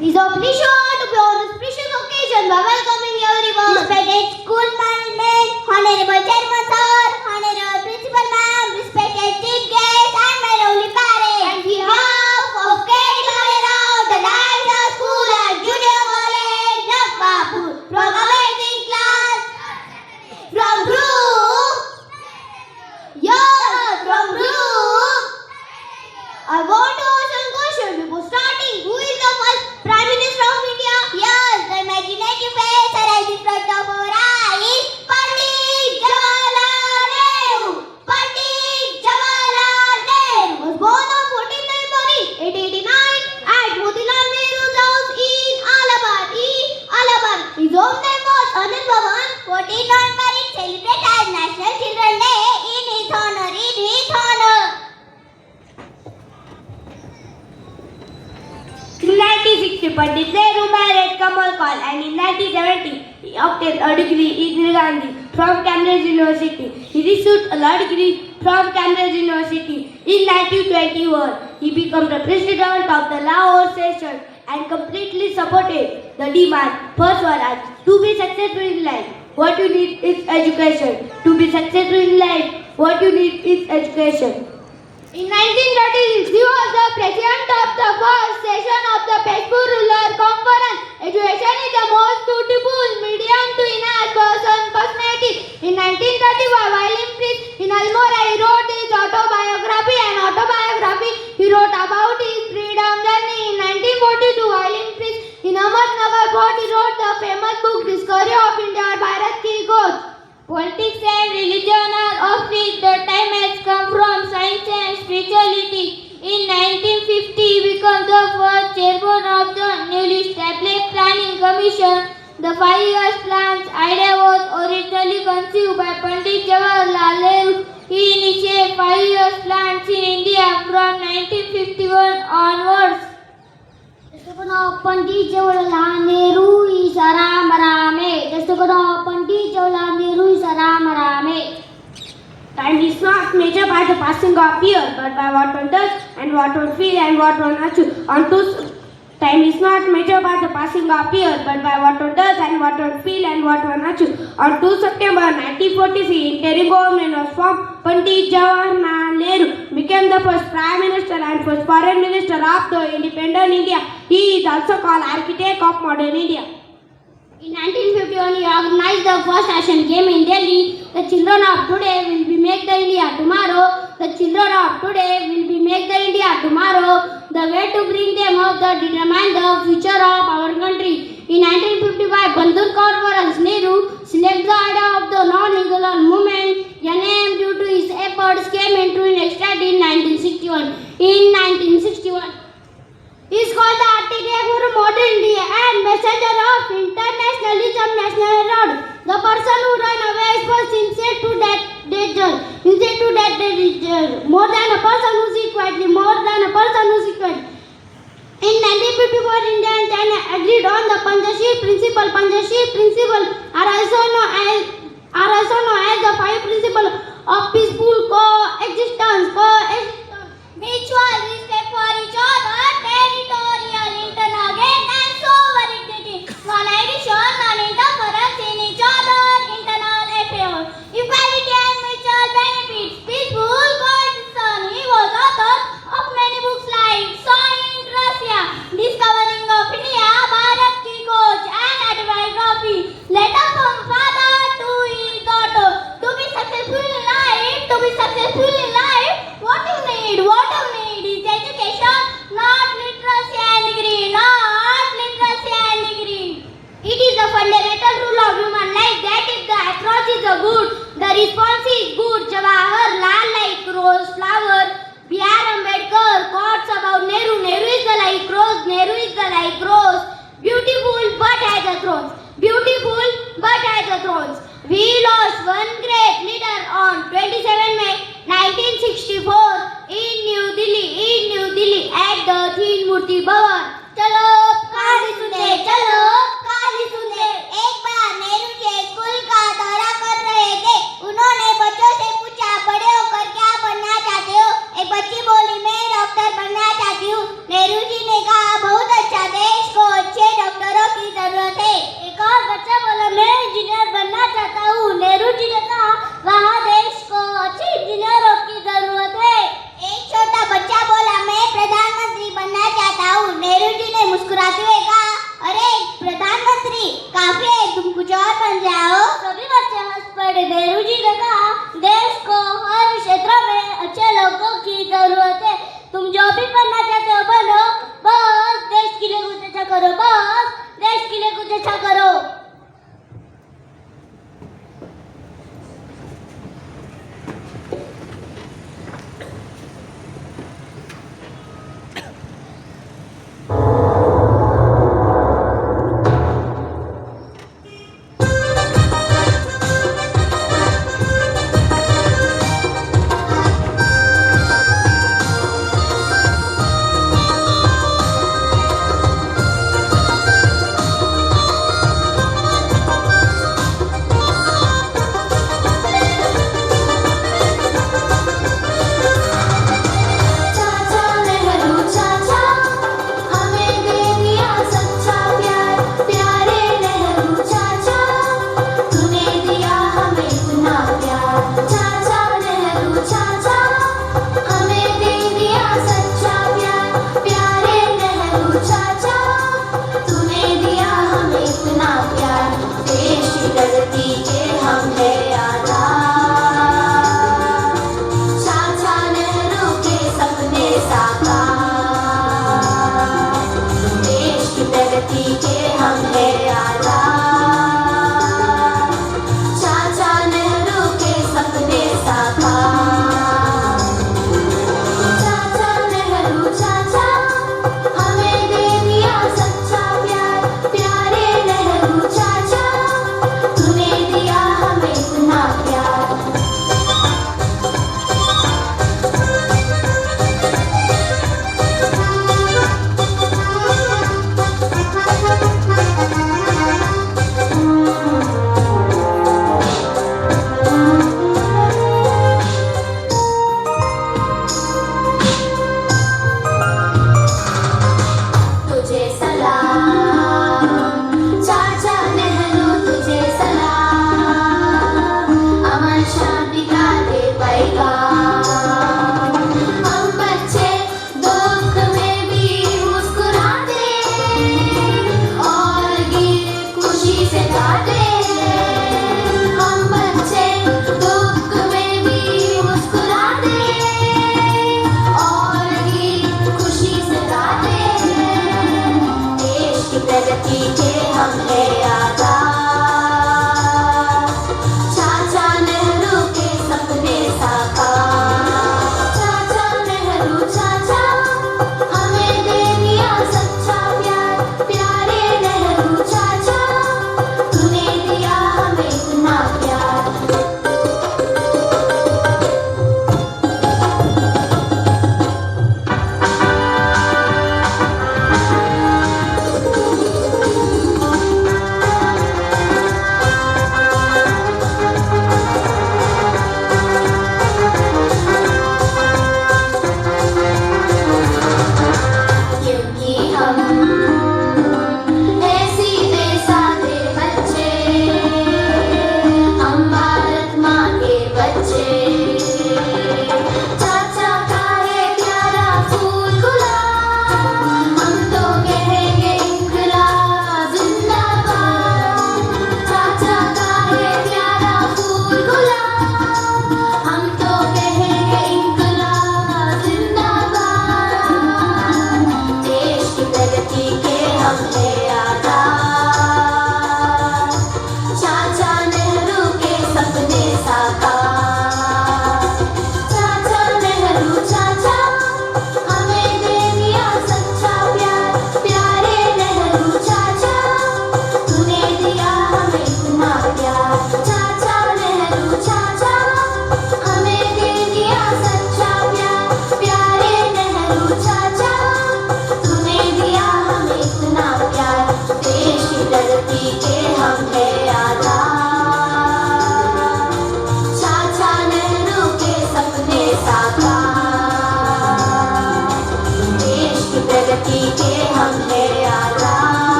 is awfully sure to be on this precious occasion by welcoming everyone. Respected school management, honorable chairman sir, honorable principal ma'am, respected chief guests and my lovely parents. On behalf of Kerala, the National School and Junior College, Nagpur, from amazing class, from group, yes, from group, I want to ask a question before starting. Who is the first Prime Minister of India? Yes, the imaginative face arises in front of our eyes. Pandit Jawaharlal Nehru. Pandit Jawaharlal Nehru was born on 14 November 1889 at Motilal Nehru's house in Allahabad. His home name was Anand Bhavan. 14 November is celebrated as National Children's Day in his honor. In 1960, Pandit Nehru married Kamal Kaul, and in 1970, he obtained a degree in Indira Gandhi from Cambridge University. He received a law degree from Cambridge University. In 1921, he became the president of the Lahore session and completely supported the demand for Swaraj. To be successful in life, what you need is education. To be successful in life, what you need is education. In 1936, he was the president of the first session of the Peshpur Rural Conference. Education is the most suitable medium to enhance person's personality. In 1935, while in prison in Almora, he wrote his autobiography. He wrote about his freedom journey. In 1942, while in prison in Ahmednagar Fort, he wrote the famous book Discovery of India, Bharat Ki Khoj. Politics and religion are of which the time has come from science and spirituality. In 1950, he became the first chairman of the newly established Planning Commission. The 5 years plan's idea was originally conceived by Pandit Jawaharlal Nehru. He initiated 5 years plans in India from 1951 onwards. Pandit Jawaharlal Nehru is Ram Rame. Pandit Jawaharlal Nehru is Ram Rame. Time is not measured by the passing of year, but by what one does and what one feels and what one achieves. Time is not measured by the passing of year, but by what one does and what one feels and what one achieves. On 2 September 1946, interim government was formed. Pandit Jawaharlal Nehru became the first Prime Minister and first Foreign Minister of the independent India. He is also called architect of modern India. In 1951, he organized the first Asian Game in Delhi. The children of today will be make the India tomorrow. The children of today will be make the India tomorrow. The way to bring them up that determine the future of our country. In 1955, Bandhu Kaur Nehru selected the idea of the non-legal movement. NAM, due to his efforts, came into existence in 1961. In 1961, he is called the architect for modern India and messenger of internationalism, national herald. The person who ran away was sincere to that danger. More than a person who sees quietly. In 1954, India and China agreed on the Panchashir principle. Are also known as the 5 principles of peaceful coexistence. Mutual respect for each other, territorial, internal and sovereignty, non-addition, non-interference in each other's internal affairs, equality and mutual benefits, peaceful coexistence. He was author of many books like Science Russia, Discovering of India, Bharat Ki Khoj and Autobiography, Letter from Father to his daughter. To be successful in life, what you need is education, not literacy and degree. It is the fundamental rule of human life that if the approach is good, the response is good. Jawaharlal like rose flower. B.R. Ambedkar quotes about Nehru. Nehru is the like rose. Beautiful but has a thorns. We lost one great leader on 27 May 1964 in New Delhi at the Teen Murti Bhavan. चलो काली सुने एक बार Nehru ji school का दौरा कर रहे थे। उन्होंने बच्चों से पूछा, बड़े होकर क्या बनना चाहते हो? एक बच्ची बोली, मैं डॉक्टर बनना चाहती हूँ। नेहरू जी ने कहा, बहुत अच्छा, देश को चाहता हूँ। नेहरू जी ने कहा वहाँ देश को अच्छे इंजीनियरों की जरूरत है। एक छोटा बच्चा बोला मैं प्रधानमंत्री बनना चाहता हूँ। नेहरू जी ने मुस्कुराते हुए कहा अरे प्रधानमंत्री काफी है, तुम कुछ और बन जाओ। सभी बच्चे हंस पड़े। नेहरू जी ने कहा देश को हर क्षेत्र में अच्छे लोगों की जरूरत है। तुम जो भी बनना चाहते हो बनो, बस देश के लिए कुछ अच्छा करो, बस देश के लिए कुछ अच्छा करो।